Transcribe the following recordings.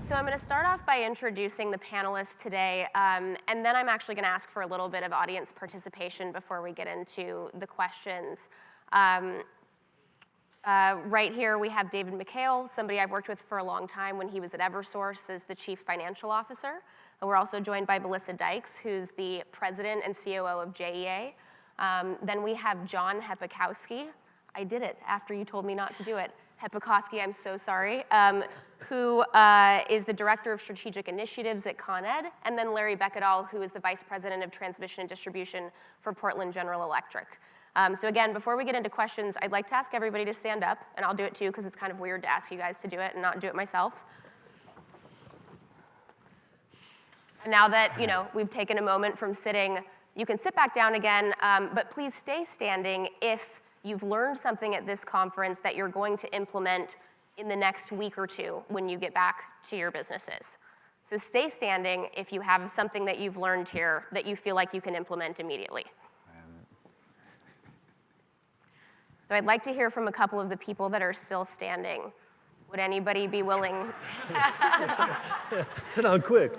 So I'm going to start off by introducing the panelists today, and then I'm actually going to ask for a little bit of audience participation before we get into the questions. Right here we have David McHale, somebody I've worked with for a long time when he was at Eversource as the Chief Financial Officer. And we're also joined by Melissa Dykes, who's the President and COO of JEA. Then we have John Hepikowski. I did it after you told me not to do it. Hepikowski, I'm so sorry, who is the Director of Strategic Initiatives at Con Ed, and then Larry Beckedahl, who is the Vice President of Transmission and Distribution for Portland General Electric. So again, before we get into questions, I'd like to ask everybody to stand up, and I'll do it too, because it's kind of weird to ask you guys to do it and not do it myself. And now that we've taken a moment from sitting, you can sit back down again, but please stay standing if you've learned something at this conference that you're going to implement in the next week or two when you get back to your businesses. So stay standing if you have something that you've learned here that you feel like you can implement immediately. So I'd like to hear from a couple of the people that are still standing. Would anybody be willing? Sit down quick.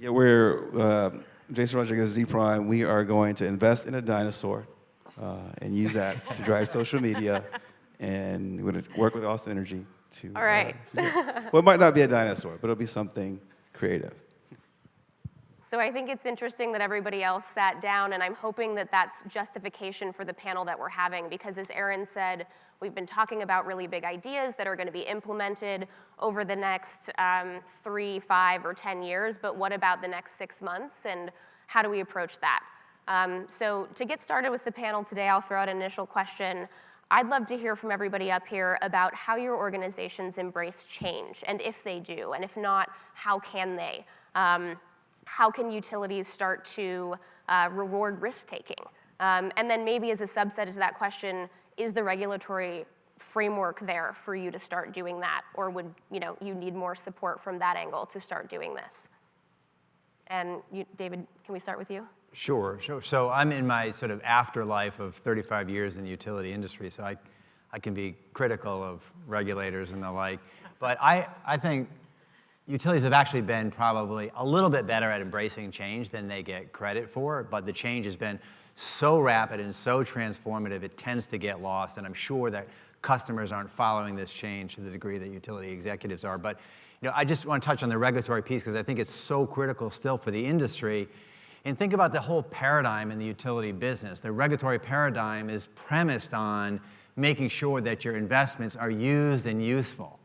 Yeah, we're Jason Rodriguez, Z Prime. We are going to invest in a dinosaur and use that to drive social media, and we're going to work with Austin Energy to. All right. Well, it might not be a dinosaur, but it'll be something creative. So I think it's interesting that everybody else sat down, and I'm hoping that that's justification for the panel that we're having, because as Aaron said, we've been talking about really big ideas that are going to be implemented over the next 3, 5, or 10 years, but what about the next 6 months, and how do we approach that? So to get started with the panel today, I'll throw out an initial question. I'd love to hear from everybody up here about how your organizations embrace change, and if they do, and if not, how can they? How can utilities start to reward risk-taking? And then maybe as a subset to that question, is the regulatory framework there for you to start doing that? Or would you need more support from that angle to start doing this? And David, can we start with you? Sure. So I'm in my sort of afterlife of 35 years in the utility industry, so I can be critical of regulators and the like. But I think utilities have actually been probably a little bit better at embracing change than they get credit for, but the change has been so rapid and so transformative, it tends to get lost, and I'm sure that customers aren't following this change to the degree that utility executives are. But I just want to touch on the regulatory piece because I think it's so critical still for the industry. And think about the whole paradigm in the utility business. The regulatory paradigm is premised on making sure that your investments are used and useful.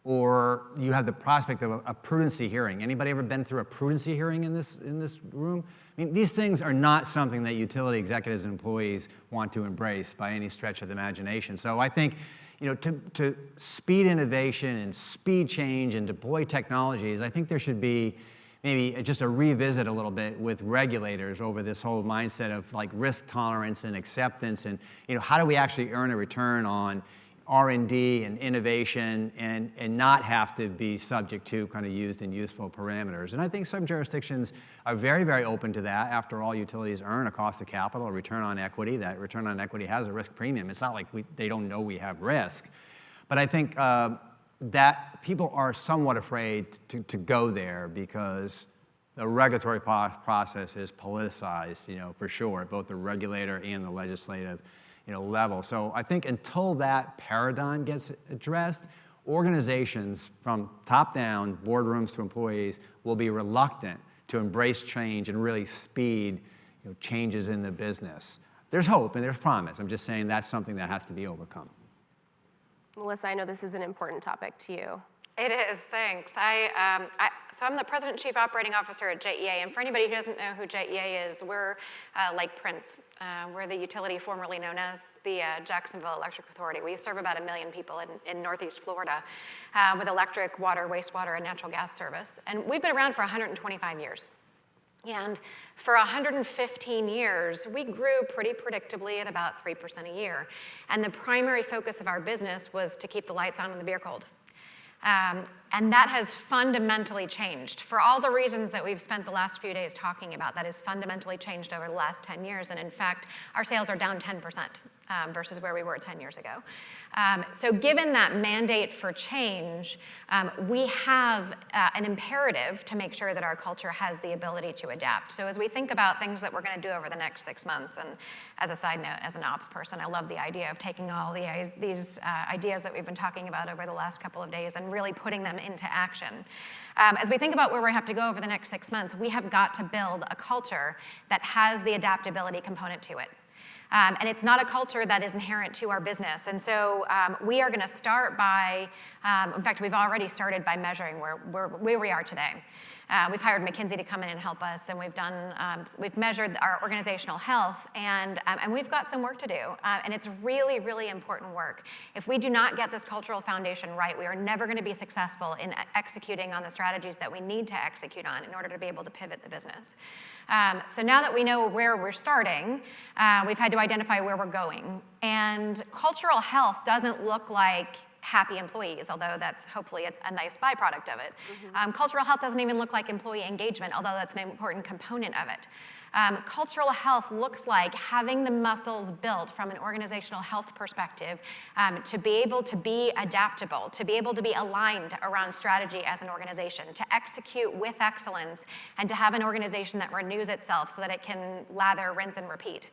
Or you have the prospect of a prudency hearing. Anybody ever been through a prudency hearing in this room? I mean, these things are not something that utility executives and employees want to embrace by any stretch of the imagination. So I think, to speed innovation and speed change and deploy technologies, I think there should be maybe just a revisit a little bit with regulators over this whole mindset of like risk tolerance and acceptance, and how do we actually earn a return on R&D and innovation and not have to be subject to kind of used and useful parameters. And I think some jurisdictions are very, very open to that. After all, utilities earn a cost of capital, a return on equity. That return on equity has a risk premium. It's not like they don't know we have risk. But I think that people are somewhat afraid to go there because the regulatory process is politicized, for sure, both the regulator and the legislative level. So I think until that paradigm gets addressed, organizations from top down, boardrooms to employees, will be reluctant to embrace change and really speed changes in the business. There's hope and there's promise. I'm just saying that's something that has to be overcome. Melissa, I know this is an important topic to you. It is, thanks. So I'm the President and Chief Operating Officer at JEA, and for anybody who doesn't know who JEA is, we're like Prince. We're the utility formerly known as the Jacksonville Electric Authority. We serve about 1 million people in Northeast Florida with electric, water, wastewater, and natural gas service. And we've been around for 125 years. And for 115 years, we grew pretty predictably at about 3% a year. And the primary focus of our business was to keep the lights on and the beer cold. And that has fundamentally changed. For all the reasons that we've spent the last few days talking about, that has fundamentally changed over the last 10 years. And in fact, our sales are down 10% versus where we were 10 years ago. So given that mandate for change, we have an imperative to make sure that our culture has the ability to adapt. So as we think about things that we're going to do over the next 6 months, and as a side note, as an ops person, I love the idea of taking all these ideas that we've been talking about over the last couple of days and really putting them into action. As we think about where we have to go over the next 6 months, we have got to build a culture that has the adaptability component to it. And it's not a culture that is inherent to our business. And so we are going to start by, in fact, we've already started by measuring where we are today. We've hired McKinsey to come in and help us, and we've measured our organizational health, and we've got some work to do. And it's really, really important work. If we do not get this cultural foundation right, we are never going to be successful in executing on the strategies that we need to execute on in order to be able to pivot the business. So now that we know where we're starting, we've had to identify where we're going. And cultural health doesn't look like happy employees, although that's hopefully a nice byproduct of it. Cultural health doesn't even look like employee engagement, although that's an important component of it. Cultural health looks like having the muscles built from an organizational health perspective to be able to be adaptable, to be able to be aligned around strategy as an organization, to execute with excellence, and to have an organization that renews itself so that it can lather, rinse, and repeat.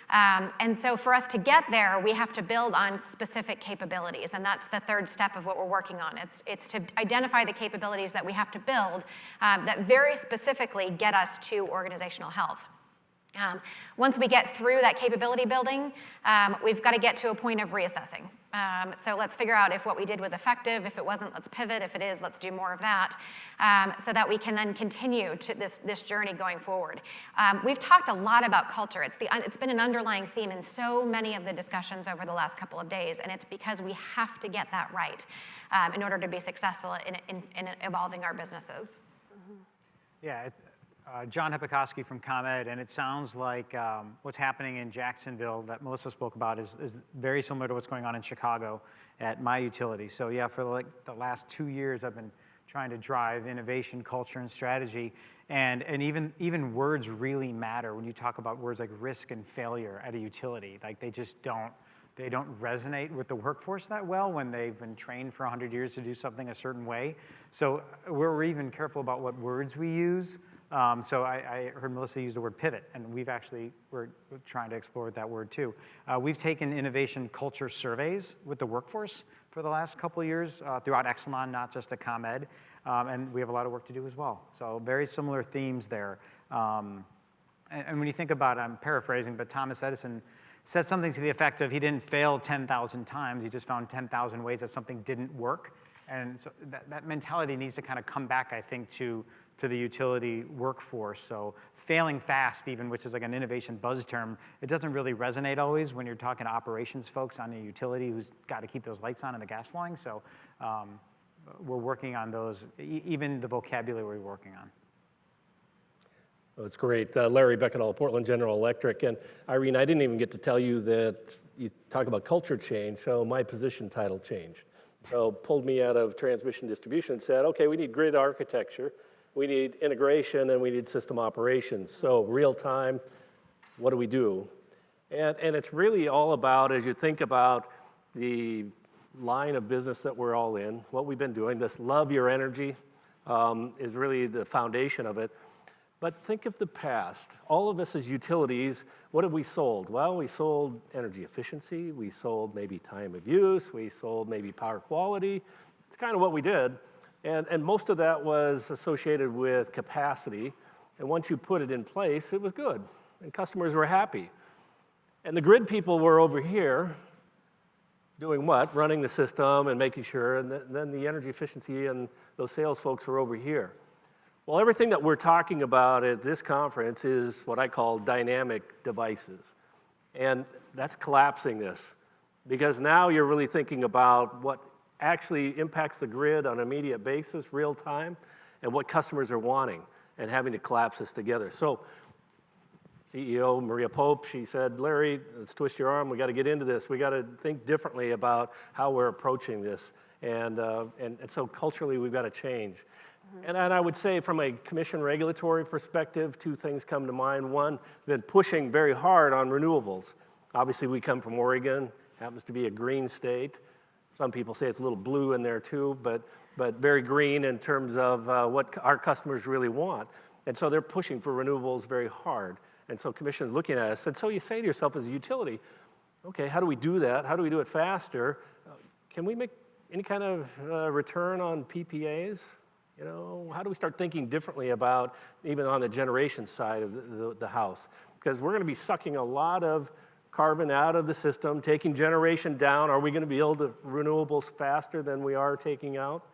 And so for us to get there, we have to build on specific capabilities, and that's the third step of what we're working on. It's to identify the capabilities that we have to build that very specifically get us to organizational health. Once we get through that capability building, we've got to get to a point of reassessing. So let's figure out if what we did was effective. If it wasn't, let's pivot. If it is, let's do more of that, so that we can then continue to this journey going forward. We've talked a lot about culture. It's been an underlying theme in so many of the discussions over the last couple of days, and it's because we have to get that right in order to be successful in evolving our businesses. Yeah, it's John Hepikoski from ComEd, and it sounds like what's happening in Jacksonville that Melissa spoke about is very similar to what's going on in Chicago at my utility. So yeah, for like the last 2 years, I've been trying to drive innovation, culture, and strategy, and even words really matter when you talk about words like risk and failure at a utility. Like they don't resonate with the workforce that well when they've been trained for 100 years to do something a certain way. So we're even careful about what words we use. So I heard Melissa use the word pivot, and we're trying to explore that word too. We've taken innovation culture surveys with the workforce for the last couple of years throughout Exelon, not just at ComEd, and we have a lot of work to do as well. So very similar themes there. And when you think about, I'm paraphrasing, but Thomas Edison said something to the effect of he didn't fail 10,000 times, he just found 10,000 ways that something didn't work. And so that mentality needs to kind of come back, I think, to the utility workforce. So failing fast, even, which is like an innovation buzz term, it doesn't really resonate always when you're talking to operations folks on a utility who's got to keep those lights on and the gas flowing. So we're working on those, even the vocabulary we're working on. Oh, it's great. Larry Beckenall, Portland General Electric. And Irene, I didn't even get to tell you that you talk about culture change, so my position title changed. So pulled me out of transmission distribution and said, okay, we need grid architecture, we need integration, and we need system operations. So real time, what do we do? And it's really all about, as you think about the line of business that we're all in, what we've been doing, this love your energy is really the foundation of it. But think of the past. All of us as utilities, what have we sold? Well, we sold energy efficiency, we sold maybe time of use, we sold maybe power quality. It's kind of what we did. And most of that was associated with capacity. And once you put it in place, it was good. And customers were happy. And the grid people were over here doing what? Running the system and making sure. And then the energy efficiency and those sales folks were over here. Well, everything that we're talking about at this conference is what I call dynamic devices. And that's collapsing this. Because now you're really thinking about what actually impacts the grid on an immediate basis, real time, and what customers are wanting, and having to collapse this together. So CEO Maria Pope, she said, Larry, let's twist your arm. We got to get into this. We got to think differently about how we're approaching this. And so culturally, we've got to change. And I would say from a commission regulatory perspective, two things come to mind. One, been pushing very hard on renewables. Obviously, we come from Oregon, happens to be a green state. Some people say it's a little blue in there too, but very green in terms of what our customers really want. And so they're pushing for renewables very hard. And so Commission's looking at us. And so you say to yourself as a utility, okay, how do we do that? How do we do it faster? Can we make any kind of return on PPAs? You know, how do we start thinking differently about even on the generation side of the house? Because we're going to be sucking a lot of carbon out of the system, taking generation down. Are we going to be able to renewables faster than we are taking out?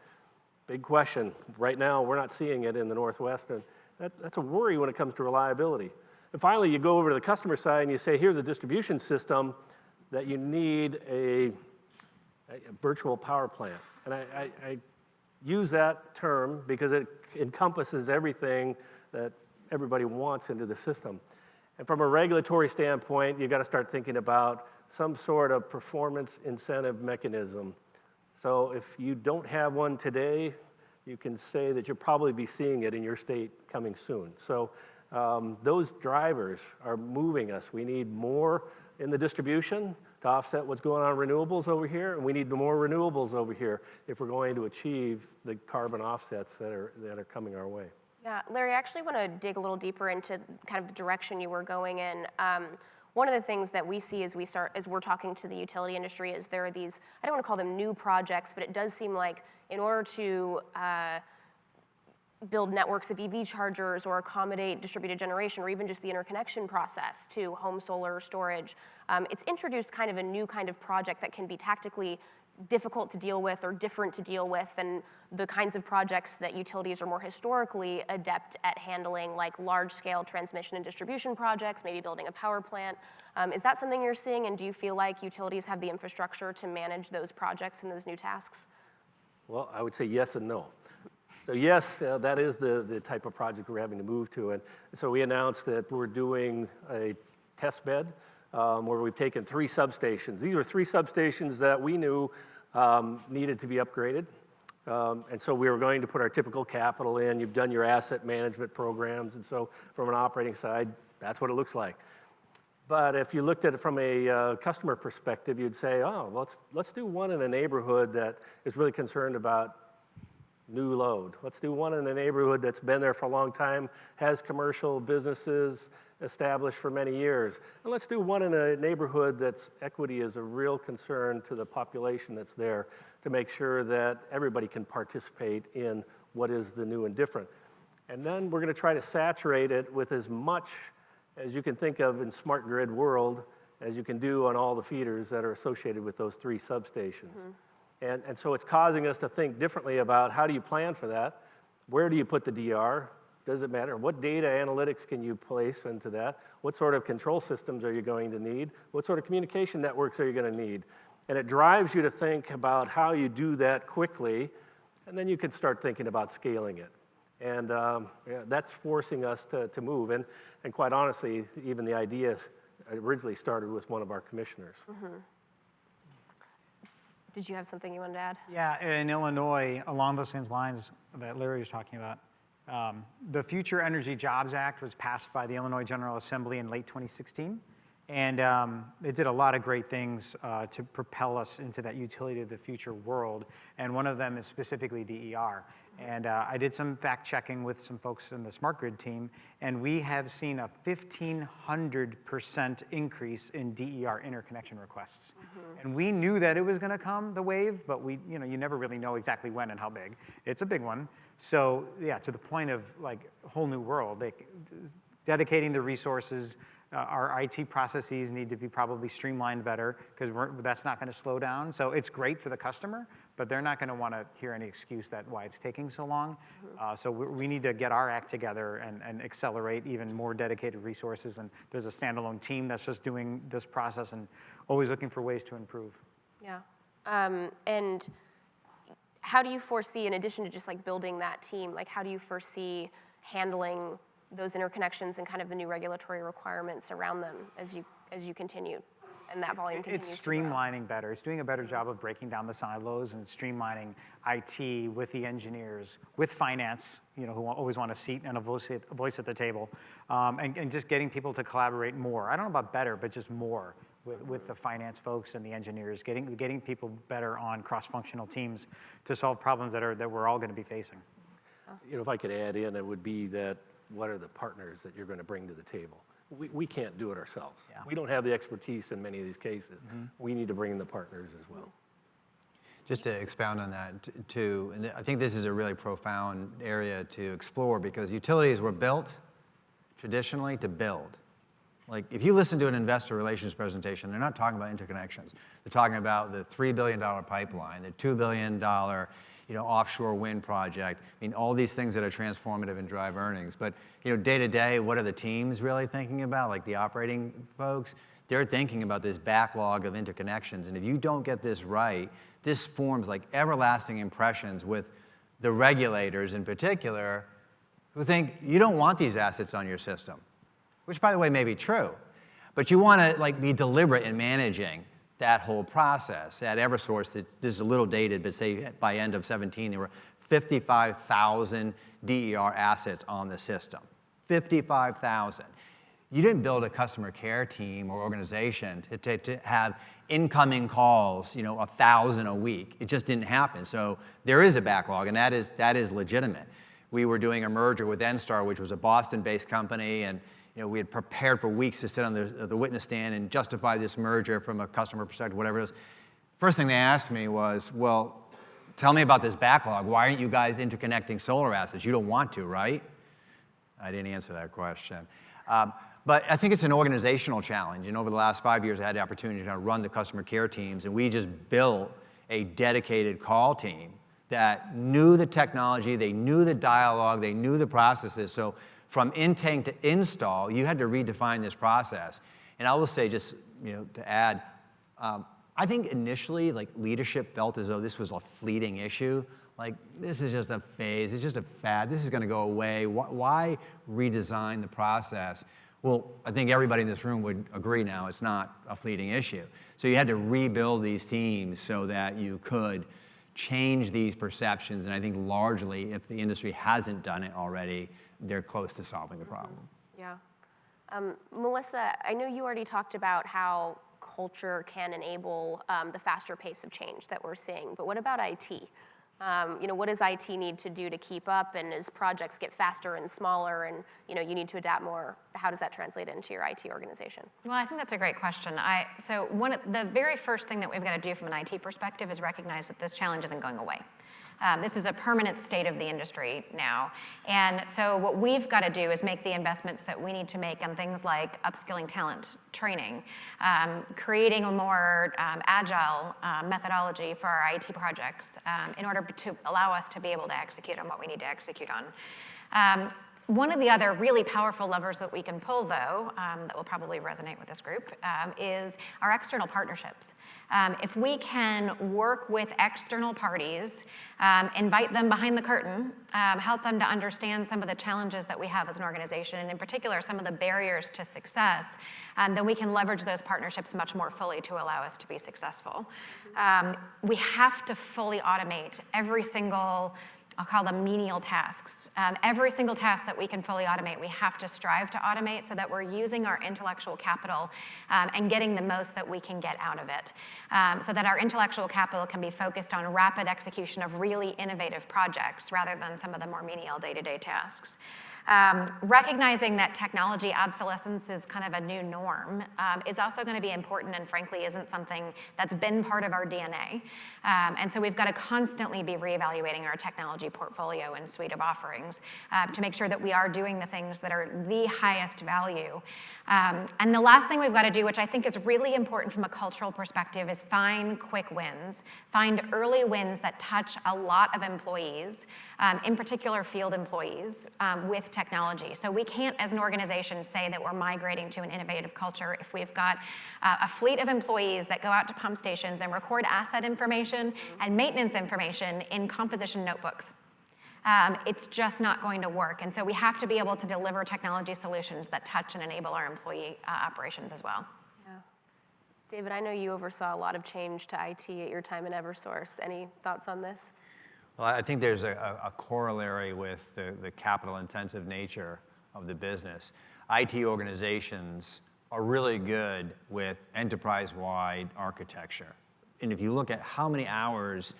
Big question. Right now, we're not seeing it in the Northwest, and that's a worry when it comes to reliability. And finally, you go over to the customer side and you say, here's a distribution system that you need a virtual power plant. And I use that term because it encompasses everything that everybody wants into the system. And from a regulatory standpoint, you got to start thinking about some sort of performance incentive mechanism. So if you don't have one today, you can say that you'll probably be seeing it in your state coming soon. So those drivers are moving us. We need more in the distribution to offset what's going on in renewables over here, and we need more renewables over here if we're going to achieve the carbon offsets that are coming our way. Yeah, Larry, I actually want to dig a little deeper into kind of the direction you were going in. One of the things that we see as we're talking to the utility industry is there are these, I don't want to call them new projects, but it does seem like in order to build networks of EV chargers or accommodate distributed generation or even just the interconnection process to home solar storage, it's introduced kind of a new kind of project that can be tactically difficult to deal with or different to deal with than the kinds of projects that utilities are more historically adept at handling, like large-scale transmission and distribution projects, maybe building a power plant. Is that something you're seeing, and do you feel like utilities have the infrastructure to manage those projects and those new tasks? Well, I would say yes and no. So yes, that is the type of project we're having to move to. And so we announced that we're doing a test bed where we've taken 3 substations. These were 3 substations that we knew needed to be upgraded. And so we were going to put our typical capital in. You've done your asset management programs. And so from an operating side, that's what it looks like. But if you looked at it from a customer perspective, you'd say, oh, let's do one in a neighborhood that is really concerned about new load. Let's do one in a neighborhood that's been there for a long time, has commercial businesses established for many years. And let's do one in a neighborhood that's equity is a real concern to the population that's there to make sure that everybody can participate in what is the new and different. And then we're going to try to saturate it with as much as you can think of in smart grid world as you can do on all the feeders that are associated with those 3 substations. Mm-hmm. And so it's causing us to think differently about how do you plan for that? Where do you put the DR? Does it matter? What data analytics can you place into that? What sort of control systems are you going to need? What sort of communication networks are you going to need? And it drives you to think about how you do that quickly, and then you can start thinking about scaling it. And that's forcing us to move. And quite honestly, even the idea originally started with one of our commissioners. Mm-hmm. Did you have something you wanted to add? Yeah, in Illinois, along those same lines that Larry was talking about, the Future Energy Jobs Act was passed by the Illinois General Assembly in late 2016. And it did a lot of great things to propel us into that utility of the future world. And one of them is specifically DER. And I did some fact checking with some folks in the smart grid team, and we have seen a 1,500% increase in DER interconnection requests. Mm-hmm. And we knew that it was going to come, the wave, but you never really know exactly when and how big. It's a big one. So yeah, to the point of like a whole new world, dedicating the resources. Our IT processes need to be probably streamlined better because that's not going to slow down. So it's great for the customer, but they're not going to want to hear any excuse that why it's taking so long. Mm-hmm. So we need to get our act together and accelerate even more dedicated resources. And there's a standalone team that's just doing this process and always looking for ways to improve. Yeah. And how do you foresee, in addition to just like building that team, like how do you foresee handling those interconnections and kind of the new regulatory requirements around them as you continue and that volume continues It's streamlining better. It's doing a better job of breaking down the silos and streamlining IT with the engineers, with finance, who always want a seat and a voice at the table, and just getting people to collaborate more. I don't know about better, but just more with the finance folks and the engineers, getting people better on cross-functional teams to solve problems that we're all going to be facing. If I could add in, it would be that what are the partners that you're going to bring to the table? We can't do it ourselves. Yeah. We don't have the expertise in many of these cases. We need to bring in the partners as well. Just to expound on that too, and I think this is a really profound area to explore because utilities were built traditionally to build. Like if you listen to an investor relations presentation, they're not talking about interconnections. They're talking about the $3 billion pipeline, the $2 billion offshore wind project. I mean, all these things that are transformative and drive earnings. But day to day, what are the teams really thinking about? Like the operating folks, they're thinking about this backlog of interconnections. And if you don't get this right, this forms like everlasting impressions with the regulators in particular who think you don't want these assets on your system, which by the way may be true, but you want to be deliberate in managing that whole process. At Eversource, this is a little dated, but say by end of 17, there were 55,000 DER assets on the system. 55,000. You didn't build a customer care team or organization to have incoming calls, 1,000 a week. It just didn't happen. So there is a backlog, and that is legitimate. We were doing a merger with NSTAR, which was a Boston-based company, and we had prepared for weeks to sit on the witness stand and justify this merger from a customer perspective, whatever it was. First thing they asked me was, well, tell me about this backlog. Why aren't you guys interconnecting solar assets? You don't want to, right? I didn't answer that question. But I think it's an organizational challenge. And over the last 5 years, I had the opportunity to run the customer care teams, and we just built a dedicated call team that knew the technology, they knew the dialogue, they knew the processes. So from intake to install, you had to redefine this process. And I will say, just to add, I think initially, leadership felt as though this was a fleeting issue. Like, this is just a phase, it's just a fad, this is going to go away. Why redesign the process? Well, I think everybody in this room would agree now it's not a fleeting issue. So you had to rebuild these teams so that you could change these perceptions. And I think largely, if the industry hasn't done it already, they're close to solving the problem. Yeah. Melissa, I know you already talked about how culture can enable the faster pace of change that we're seeing, but what about IT? What does IT need to do to keep up, and as projects get faster and smaller and you need to adapt more, how does that translate into your IT organization? Well, I think that's a great question. So the very first thing that we've got to do from an IT perspective is recognize that this challenge isn't going away. This is a permanent state of the industry now. And so what we've got to do is make the investments that we need to make on things like upskilling talent, training, creating a more agile methodology for our IT projects in order to allow us to be able to execute on what we need to execute on. One of the other really powerful levers that we can pull, though, that will probably resonate with this group, is our external partnerships. If we can work with external parties, invite them behind the curtain, help them to understand some of the challenges that we have as an organization, and in particular, some of the barriers to success, then we can leverage those partnerships much more fully to allow us to be successful. We have to fully automate every single, I'll call them menial tasks. Every single task that we can fully automate, we have to strive to automate so that we're using our intellectual capital and getting the most that we can get out of it. So that our intellectual capital can be focused on rapid execution of really innovative projects rather than some of the more menial day-to-day tasks. Recognizing that technology obsolescence is kind of a new norm is also going to be important, and frankly isn't something that's been part of our DNA. And so we've got to constantly be reevaluating our technology portfolio and suite of offerings to make sure that we are doing the things that are the highest value. And the last thing we've got to do, which I think is really important from a cultural perspective, is find quick wins. Find early wins that touch a lot of employees, in particular field employees, with technology. So we can't, as an organization, say that we're migrating to an innovative culture if we've got a fleet of employees that go out to pump stations and record asset information and maintenance information in composition notebooks. It's just not going to work. And so we have to be able to deliver technology solutions that touch and enable our employee operations as well. Yeah. David, I know you oversaw a lot of change to IT at your time in Eversource. Any thoughts on this? Well, I think there's a corollary with the capital-intensive nature of the business. IT organizations are really good with enterprise-wide architecture. And if you look at how many hours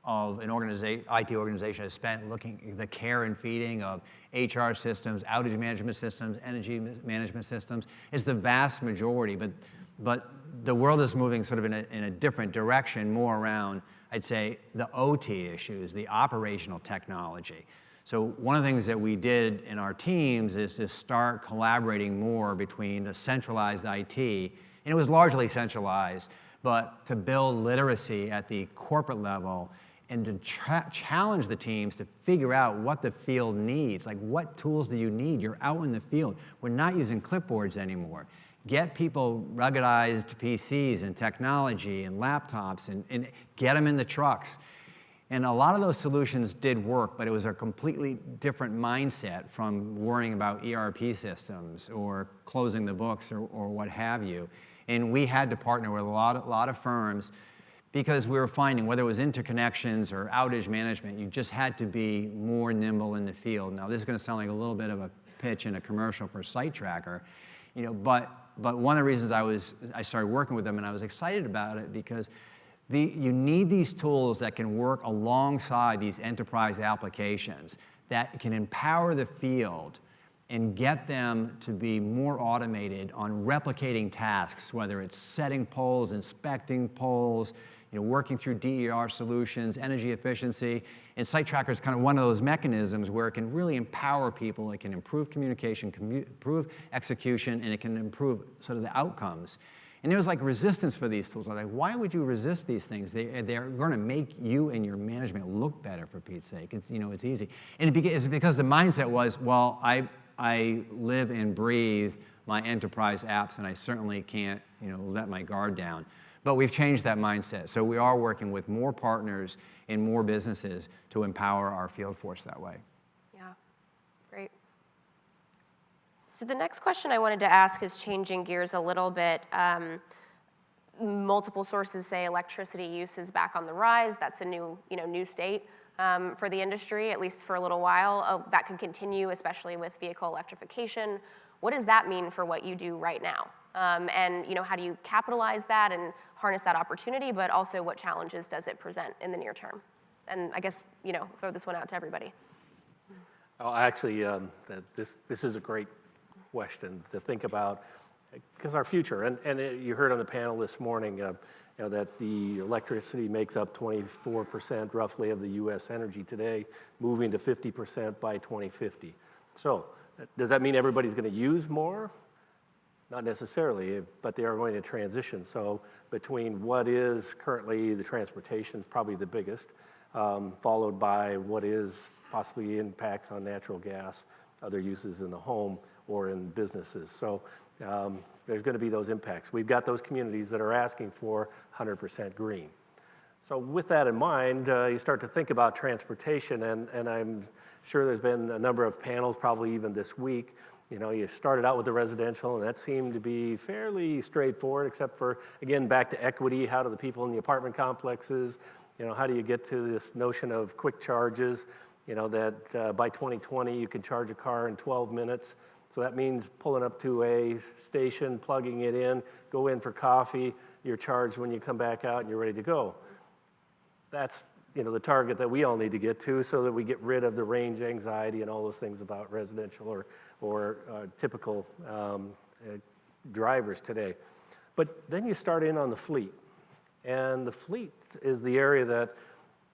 of an IT organization has spent looking at the care and feeding of HR systems, outage management systems, energy management systems, it's the vast majority. But the world is moving sort of in a different direction, more around, I'd say, the OT issues, the operational technology. So one of the things that we did in our teams is to start collaborating more between the centralized IT, and it was largely centralized, but to build literacy at the corporate level and to challenge the teams to figure out what the field needs. Like, what tools do you need? You're out in the field. We're not using clipboards anymore. Get people ruggedized PCs and technology and laptops and get them in the trucks. And a lot of those solutions did work, but it was a completely different mindset from worrying about ERP systems or closing the books or what have you. And we had to partner with a lot of firms because we were finding, whether it was interconnections or outage management, you just had to be more nimble in the field. Now, this is going to sound like a little bit of a pitch in a commercial for Site Tracker, but one of the reasons I started working with them, and I was excited about it, because you need these tools that can work alongside these enterprise applications that can empower the field and get them to be more automated on replicating tasks, whether it's setting poles, inspecting poles, working through DER solutions, energy efficiency. And Site Tracker is kind of one of those mechanisms where it can really empower people. It can improve communication, improve execution, and it can improve sort of the outcomes. And there was like resistance for these tools. I was like, why would you resist these things? They're going to make you and your management look better, for Pete's sake. It's easy. And it's because the mindset was, well, I live and breathe my enterprise apps, and I certainly can't, let my guard down. But we've changed that mindset. So we are working with more partners and more businesses to empower our field force that way. Yeah, great. So the next question I wanted to ask is changing gears a little bit. Multiple sources say electricity use is back on the rise. That's a new state for the industry, at least for a little while. That could continue, especially with vehicle electrification. What does that mean for what you do right now? And how do you capitalize that and harness that opportunity, but also what challenges does it present in the near term? And I guess, throw this one out to everybody. Oh, actually, this is a great question to think about, because our future, and you heard on the panel this morning, that the electricity makes up 24% roughly of the U.S. energy today, moving to 50% by 2050. So does that mean everybody's going to use more? Not necessarily, but they are going to transition. So between what is currently the transportation is probably the biggest, followed by what is possibly impacts on natural gas, other uses in the home or in businesses. So there's going to be those impacts. We've got those communities that are asking for 100% green. So with that in mind, you start to think about transportation, and I'm sure there's been a number of panels, probably even this week. You started out with the residential, and that seemed to be fairly straightforward, except for, again, back to equity. How do the people in the apartment complexes, how do you get to this notion of quick charges, that by 2020 you can charge a car in 12 minutes. So that means pulling up to a station, plugging it in, go in for coffee, you're charged when you come back out and you're ready to go. That's the target that we all need to get to, so that we get rid of the range anxiety and all those things about residential or typical drivers today. But then you start in on the fleet. And the fleet is the area that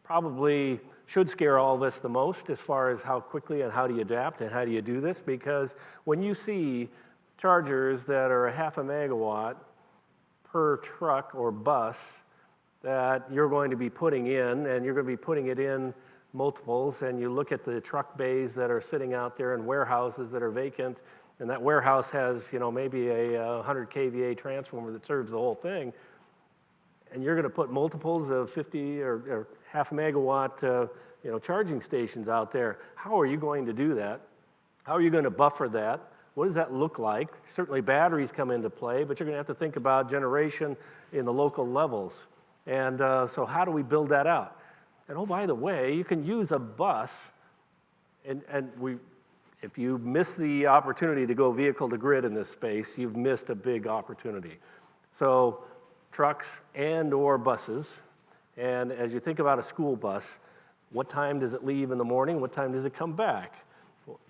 probably should scare all of us the most, as far as how quickly and how do you adapt and how do you do this. Because when you see chargers that are 0.5 megawatt per truck or bus that you're going to be putting in, and you're going to be putting it in multiples, and you look at the truck bays that are sitting out there and warehouses that are vacant, and that warehouse has, maybe a 100 kVA transformer that serves the whole thing, and you're going to put multiples of 50 or 0.5 megawatt, charging stations out there. How are you going to do that? How are you going to buffer that? What does that look like? Certainly batteries come into play, but you're going to have to think about generation in the local levels. And so how do we build that out? And oh, by the way, you can use a bus, and If you miss the opportunity to go vehicle to grid in this space, you've missed a big opportunity. So trucks and or buses, and as you think about a school bus, what time does it leave in the morning? What time does it come back?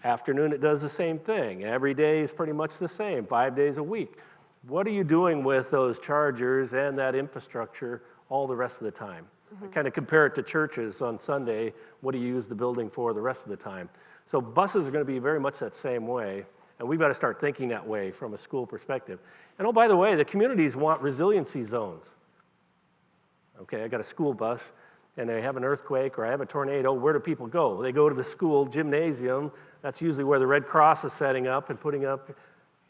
Afternoon, it does the same thing. Every day is pretty much the same, 5 days a week. What are you doing with those chargers and that infrastructure all the rest of the time? I kind of compare it to churches on Sunday. What do you use the building for the rest of the time? So buses are going to be very much that same way, and we've got to start thinking that way from a school perspective. And oh, by the way, the communities want resiliency zones. Okay, I got a school bus, and they have an earthquake or I have a tornado. Where do people go? They go to the school gymnasium. That's usually where the Red Cross is setting up and putting up.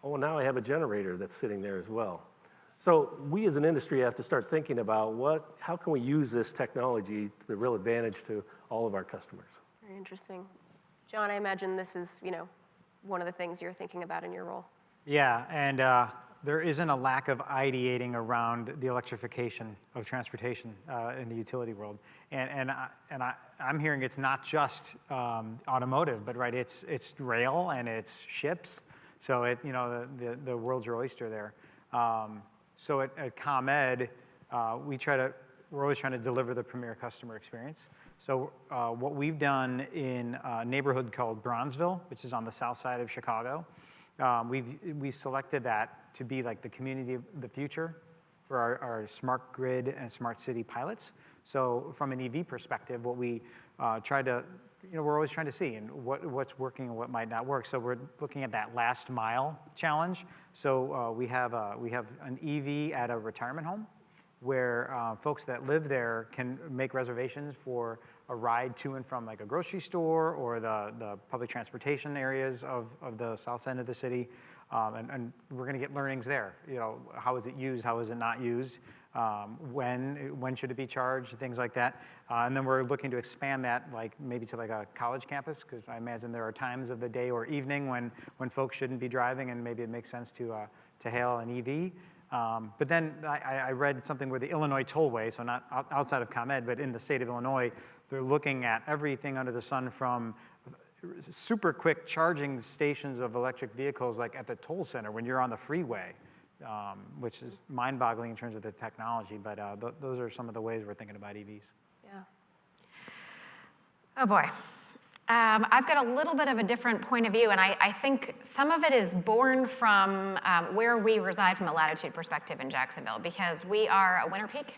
Oh, now I have a generator that's sitting there as well. So we as an industry have to start thinking about how can we use this technology to the real advantage to all of our customers. Very interesting. John, I imagine this is, one of the things you're thinking about in your role. Yeah, and there isn't a lack of ideating around the electrification of transportation in the utility world. I'm hearing it's not just automotive, but right, it's rail and it's ships. So the world's your oyster there. So at ComEd, we're always trying to deliver the premier customer experience. So what we've done in a neighborhood called Bronzeville, which is on the south side of Chicago, we selected that to be like the community of the future for our smart grid and smart city pilots. So from an EV perspective, what we we're always trying to see and what's working and what might not work. So we're looking at that last mile challenge. So we have an EV at a retirement home where folks that live there can make reservations for a ride to and from like a grocery store or the public transportation areas of the south end of the city. And we're gonna get learnings there. How is it used? How is it not used? When should it be charged? Things like that. And then we're looking to expand that maybe to a college campus, because I imagine there are times of the day or evening when folks shouldn't be driving and maybe it makes sense to hail an EV. But then I read something where the Illinois Tollway, so not outside of ComEd, but in the state of Illinois, they're looking at everything under the sun from super quick charging stations of electric vehicles like at the toll center when you're on the freeway, which is mind-boggling in terms of the technology. But those are some of the ways we're thinking about EVs. Yeah. Oh boy. I've got a little bit of a different point of view, and I think some of it is born from where we reside from a latitude perspective in Jacksonville, because we are a winter peak.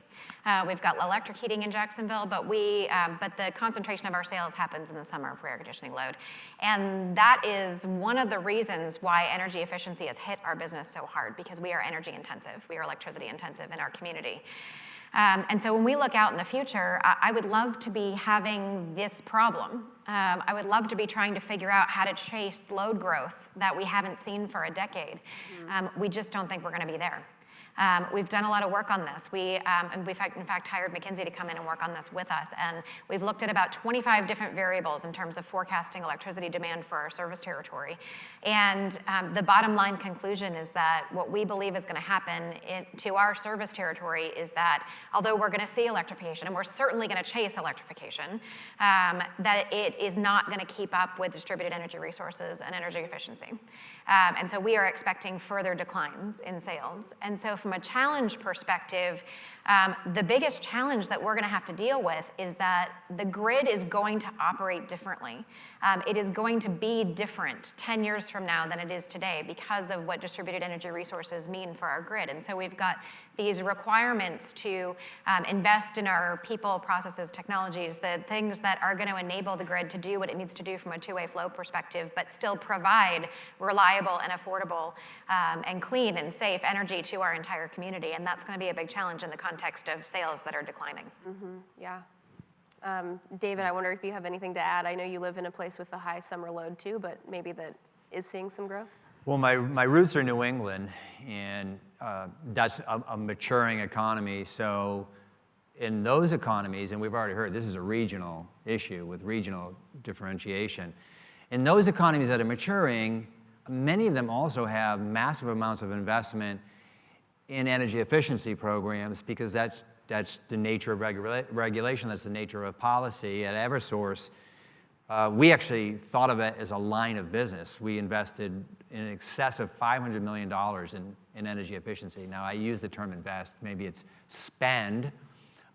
We've got electric heating in Jacksonville, but the concentration of our sales happens in the summer for air conditioning load. And that is one of the reasons why energy efficiency has hit our business so hard, because we are energy intensive. We are electricity intensive in our community. And so when we look out in the future, I would love to be having this problem. I would love to be trying to figure out how to chase load growth that we haven't seen for a decade. We just don't think we're going to be there. We've done a lot of work on this. We've in fact hired McKinsey to come in and work on this with us. And we've looked at about 25 different variables in terms of forecasting electricity demand for our service territory. And the bottom line conclusion is that what we believe is going to happen to our service territory is that although we're going to see electrification, and we're certainly going to chase electrification, that it is not going to keep up with distributed energy resources and energy efficiency. And so we are expecting further declines in sales. And so from a challenge perspective, the biggest challenge that we're going to have to deal with is that the grid is going to operate differently. It is going to be different 10 years from now than it is today because of what distributed energy resources mean for our grid. And so we've got these requirements to invest in our people, processes, technologies, the things that are going to enable the grid to do what it needs to do from a two-way flow perspective, but still provide reliable and affordable and clean and safe energy to our entire community. And that's going to be a big challenge in the context of sales that are declining. Mm-hmm. Yeah. David, I wonder if you have anything to add. I know you live in a place with a high summer load too, but maybe that is seeing some growth? Well, my roots are New England, and that's a maturing economy. So in those economies, and we've already heard this is a regional issue with regional differentiation. In those economies that are maturing, many of them also have massive amounts of investment in energy efficiency programs, because that's the nature of regulation, that's the nature of policy. At Eversource, We actually thought of it as a line of business. We invested in excess of $500 million in energy efficiency. Now, I use the term invest, maybe it's spend,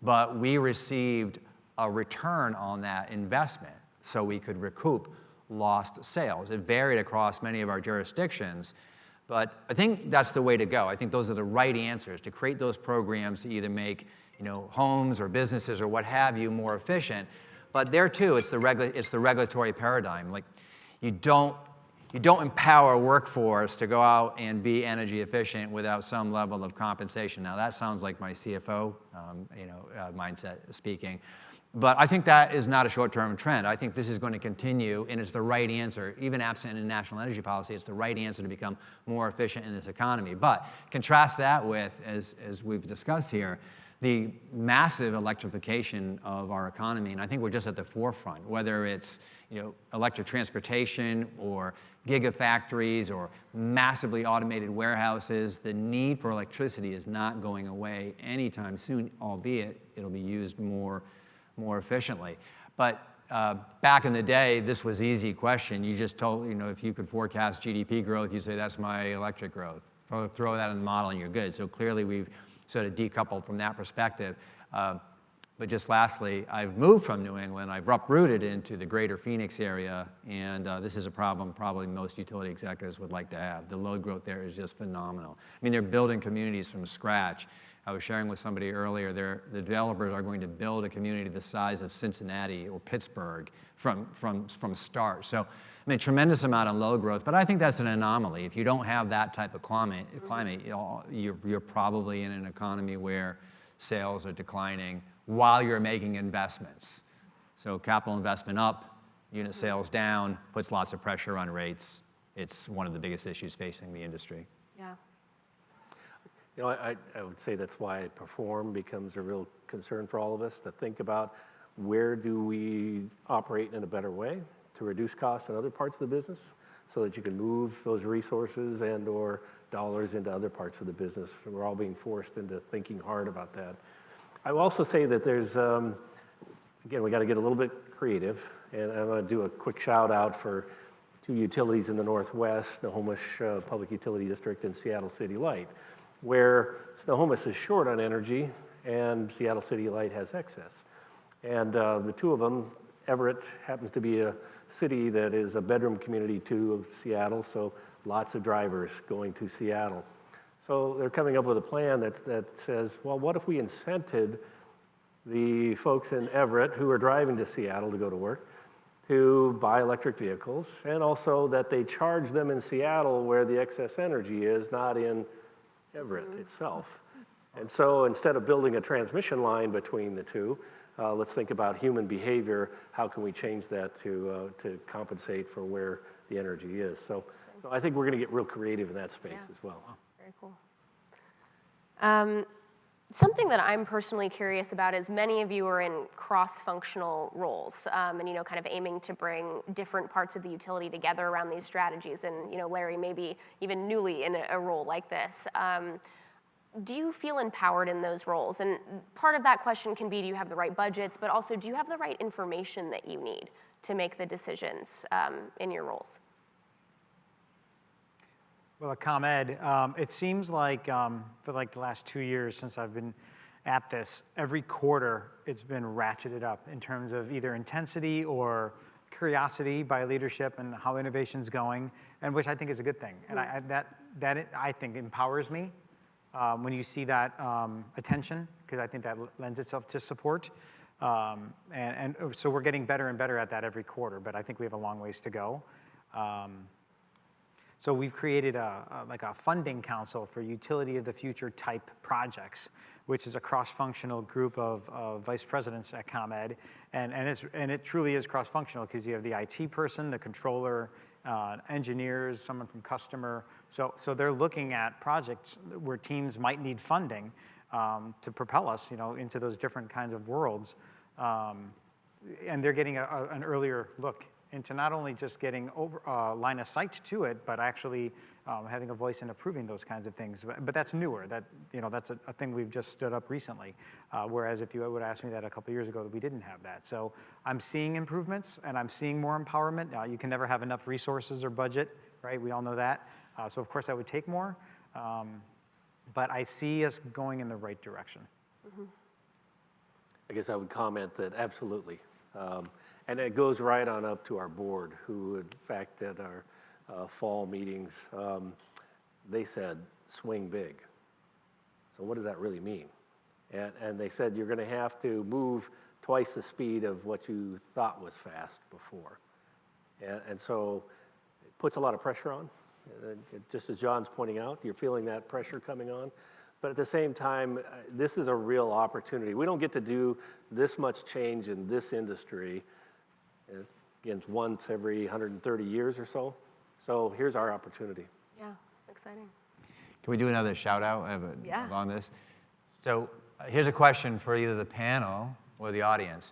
but we received a return on that investment so we could recoup lost sales. It varied across many of our jurisdictions, but I think that's the way to go. I think those are the right answers, to create those programs to either make homes or businesses or what have you more efficient. But there too, it's the regulatory paradigm. Like, you don't empower a workforce to go out and be energy efficient without some level of compensation. Now that sounds like my CFO, mindset speaking, but I think that is not a short-term trend. I think this is going to continue, and it's the right answer. Even absent in national energy policy, it's the right answer to become more efficient in this economy. But contrast that with, as we've discussed here, the massive electrification of our economy, and I think we're just at the forefront, whether it's electric transportation or gigafactories or massively automated warehouses. The need for electricity is not going away anytime soon, albeit it'll be used more efficiently. But back in the day, this was an easy question. You just told, if you could forecast GDP growth, you say, that's my electric growth. Throw that in the model and you're good. So clearly we've sort of decoupled from that perspective. But just lastly, I've moved from New England. I've uprooted into the greater Phoenix area, and this is a problem probably most utility executives would like to have. The load growth there is just phenomenal. I mean, they're building communities from scratch. I was sharing with somebody earlier, the developers are going to build a community the size of Cincinnati or Pittsburgh from start. So, I mean, tremendous amount of load growth, but I think that's an anomaly. If you don't have that type of climate, you're probably in an economy where sales are declining while you're making investments. So capital investment up, unit sales down, puts lots of pressure on rates. It's one of the biggest issues facing the industry. Yeah. I would say that's why perform becomes a real concern for all of us, to think about where do we operate in a better way to reduce costs in other parts of the business so that you can move those resources and or dollars into other parts of the business. We're all being forced into thinking hard about that. I will also say that there's, again, we got to get a little bit creative, and I'm going to do a quick shout out for two utilities in the Northwest, Snohomish Public Utility District and Seattle City Light, where Snohomish is short on energy and Seattle City Light has excess. And the two of them, Everett happens to be a city that is a bedroom community to Seattle, so lots of drivers going to Seattle. So they're coming up with a plan that says, well, what if we incented the folks in Everett who are driving to Seattle to go to work to buy electric vehicles, and also that they charge them in Seattle where the excess energy is, not in Everett itself. And so instead of building a transmission line between the two, let's think about human behavior. How can we change that to compensate for where the energy is? So I think we're going to get real creative in that space as well. Very cool. Something that I'm personally curious about is many of you are in cross-functional roles, and kind of aiming to bring different parts of the utility together around these strategies. And Larry, maybe even newly in a role like this. Do you feel empowered in those roles? And part of that question can be, do you have the right budgets, but also, do you have the right information that you need to make the decisions in your roles? Well, at ComEd, it seems like for the last 2 years since I've been at this, every quarter it's been ratcheted up in terms of either intensity or curiosity by leadership and how innovation's going, and which I think is a good thing. And I think empowers me when you see that attention, because I think that lends itself to support. And so we're getting better and better at that every quarter, but I think we have a long ways to go. So we've created a funding council for utility of the future type projects, which is a cross-functional group of vice presidents at ComEd, and it truly is cross-functional because you have the IT person, the controller, engineers, someone from customer. So they're looking at projects where teams might need funding to propel us, into those different kinds of worlds, and they're getting an earlier look into not only just getting over line of sight to it, but actually having a voice in approving those kinds of things. But that's newer. That's a thing we've just stood up recently. Whereas if you would ask me that a couple years ago, we didn't have that. So I'm seeing improvements and I'm seeing more empowerment. You can never have enough resources or budget, right? We all know that. So of course I would take more. But I see us going in the right direction. I guess I would comment that absolutely. And it goes right on up to our board, who in fact at our fall meetings, they said, swing big. So what does that really mean? And they said you're gonna have to move twice the speed of what you thought was fast before. And so it puts a lot of pressure on. Just as John's pointing out, you're feeling that pressure coming on. But at the same time, this is a real opportunity. We don't get to do this much change in this industry, again, once every 130 years or so. So here's our opportunity. Yeah, exciting. Can we do another shout out Yeah. along this? So here's a question for either the panel or the audience.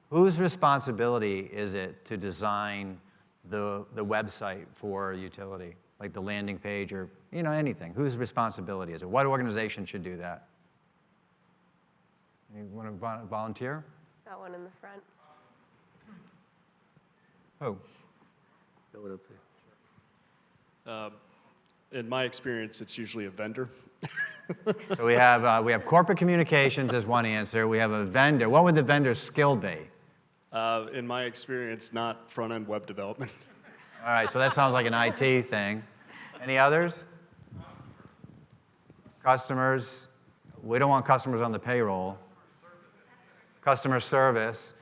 Whose responsibility is it to design the website for a utility, like the landing page or anything? Whose responsibility is it? What organization should do that? You want to volunteer? Got one in the front. Oh, Go up there. In my experience, it's usually a vendor. so we have corporate communications as one answer. We have a vendor. What would the vendor's skill be? In my experience, not front-end web development. All right, so that sounds like an IT thing. Any others? Customers. We don't want customers on the payroll. Customer service.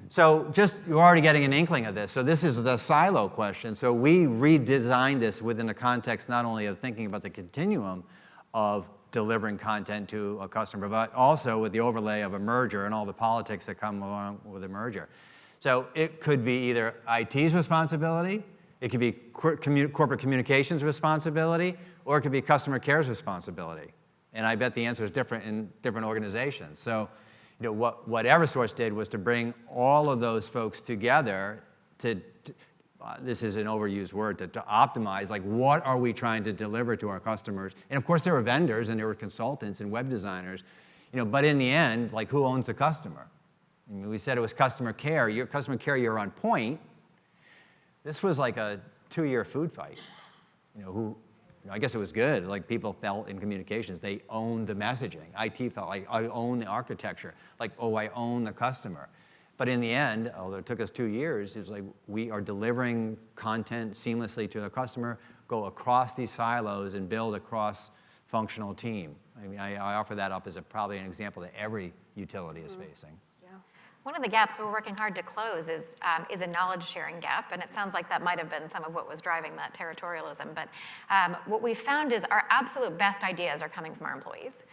So you're already getting an inkling of this. So this is the silo question. So we redesigned this within the context not only of thinking about the continuum of delivering content to a customer, but also with the overlay of a merger and all the politics that come along with a merger. So it could be either IT's responsibility, it could be corporate communications responsibility, or it could be customer care's responsibility. And I bet the answer is different in different organizations. So what Eversource did was to bring all of those folks together this is an overused word, to optimize, like what are we trying to deliver to our customers? And of course there were vendors and there were consultants and web designers, but in the end, like who owns the customer? I mean, we said it was customer care. Your customer care, you're on point. This was like a 2-year food fight. I guess it was good. Like people felt in communications, they owned the messaging. IT felt like I own the architecture. Like, oh, I own the customer. But in the end, although it took us 2 years, it's like we are delivering content seamlessly to the customer, go across these silos and build a cross-functional team. I mean, I offer that up as probably an example that every utility is facing. One of the gaps we're working hard to close is a knowledge sharing gap, and it sounds like that might have been some of what was driving that territorialism. But what we found is our absolute best ideas are coming from our employees.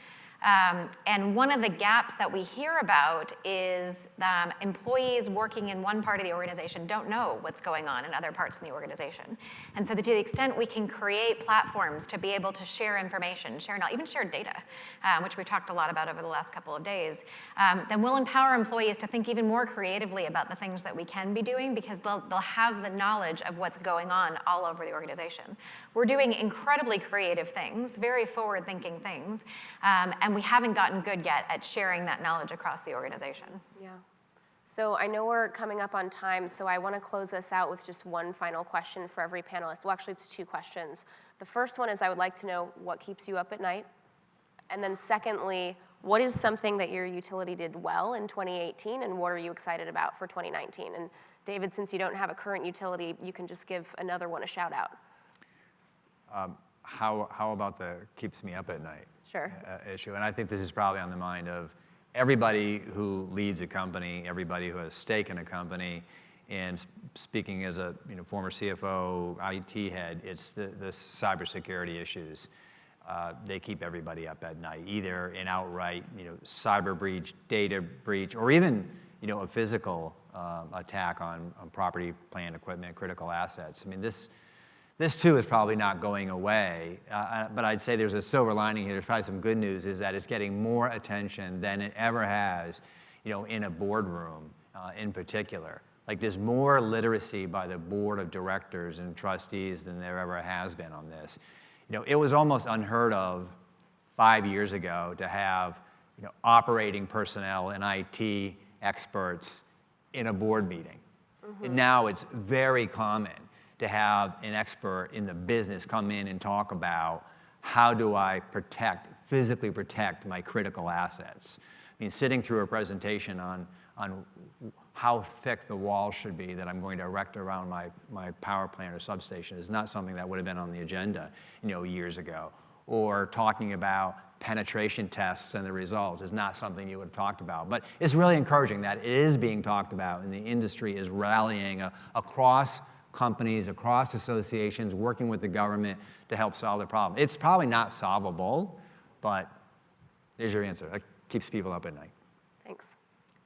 And one of the gaps that we hear about is employees working in one part of the organization don't know what's going on in other parts of the organization. And so to the extent we can create platforms to be able to share information, even share data, which we've talked a lot about over the last couple of days, then we'll empower employees to think even more creatively about the things that we can be doing because they'll have the knowledge of what's going on all over the organization. We're doing incredibly creative things, very forward-thinking things, and we haven't gotten good yet at sharing that knowledge across the organization. Yeah. So I know we're coming up on time, so I want to close this out with just one final question for every panelist. Well, actually, it's 2 questions. The first one is I would like to know what keeps you up at night? And then secondly, what is something that your utility did well in 2018, and what are you excited about for 2019? And David, since you don't have a current utility, you can just give another one a shout out. How about the keeps me up at night Sure. issue? And I think this is probably on the mind of everybody who leads a company, everybody who has stake in a company. And speaking as a former CFO, IT head, it's the cybersecurity issues. They keep everybody up at night, either an outright cyber breach, data breach, or even a physical attack on property, plant, equipment, critical assets. I mean, this too is probably not going away, but I'd say there's a silver lining here. There's probably some good news is that it's getting more attention than it ever has, in a boardroom in particular. Like there's more literacy by the board of directors and trustees than there ever has been on this. You know, it was almost unheard of 5 years ago to have, you know, operating personnel and IT experts in a board meeting. And now it's very common to have an expert in the business come in and talk about how do I physically protect my critical assets. I mean, sitting through a presentation on how thick the wall should be that I'm going to erect around my power plant or substation is not something that would have been on the agenda, you know, years ago. Or talking about penetration tests and the results is not something you would have talked about. But it's really encouraging that it is being talked about and the industry is rallying across companies, across associations, working with the government to help solve the problem. It's probably not solvable, but there's your answer. That keeps people up at night. Thanks.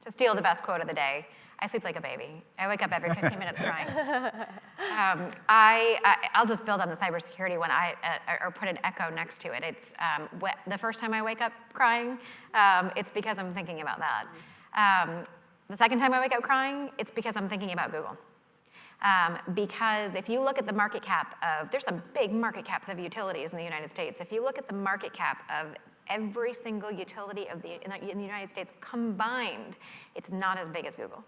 To steal the best quote of the day, I sleep like a baby. I wake up every 15 minutes crying. I'll just build on the cybersecurity one, or put an echo next to it. It's the first time I wake up crying, it's because I'm thinking about that. The second time I wake up crying, it's because I'm thinking about Google. Because if you look at the market cap there's some big market caps of utilities in the United States. If you look at the market cap of every single utility in the United States combined, it's not as big as Google.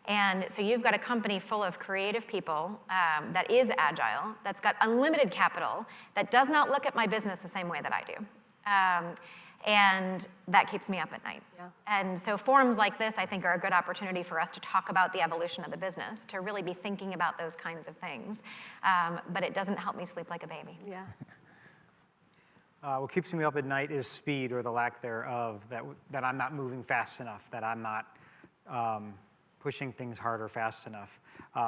And so you've got a company full of creative people that is agile, that's got unlimited capital, that does not look at my business the same way that I do. And that keeps me up at night. Yeah. And so forums like this, I think, are a good opportunity for us to talk about the evolution of the business, to really be thinking about those kinds of things. But it doesn't help me sleep like a baby. Yeah. What keeps me up at night is speed or the lack thereof, that I'm not moving fast enough, that I'm not pushing things harder fast enough.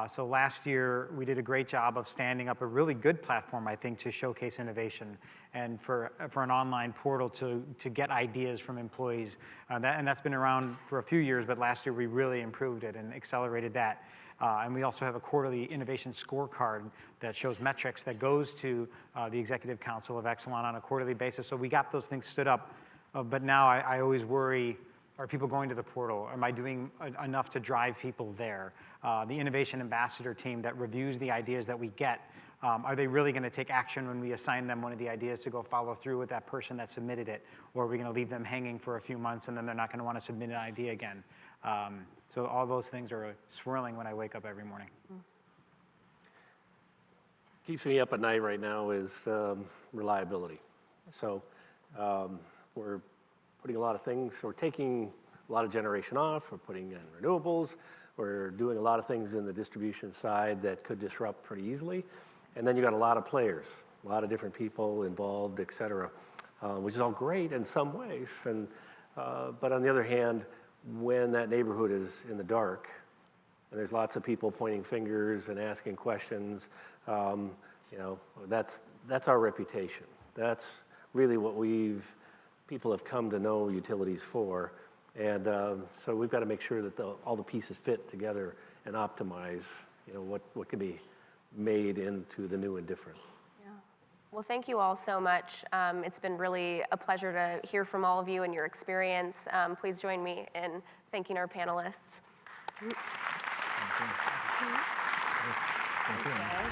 So last year, we did a great job of standing up a really good platform, I think, to showcase innovation and for an online portal to get ideas from employees. And that's been around for a few years, but last year we really improved it and accelerated that. And we also have a quarterly innovation scorecard that shows metrics that goes to the Executive Council of Exelon on a quarterly basis. So we got those things stood up. But now I always worry, are people going to the portal? Am I doing enough to drive people there? The innovation ambassador team that reviews the ideas that we get, are they really going to take action when we assign them one of the ideas to go follow through with that person that submitted it? Or are we going to leave them hanging for a few months and then they're not going to want to submit an idea again? So all those things are swirling when I wake up every morning. Keeps me up at night right now is reliability. So we're putting a lot of things, we're taking a lot of generation off, we're putting in renewables, we're doing a lot of things in the distribution side that could disrupt pretty easily. And then you got a lot of players, a lot of different people involved, et cetera, which is all great in some ways. And, but on the other hand, when that neighborhood is in the dark, and there's lots of people pointing fingers and asking questions, you know, that's our reputation. That's really what people have come to know utilities for. And so we've got to make sure that all the pieces fit together and optimize, you know, what can be made into the new and different. Yeah. Well, thank you all so much. It's been really a pleasure to hear from all of you and your experience. Please join me in thanking our panelists. Thank you.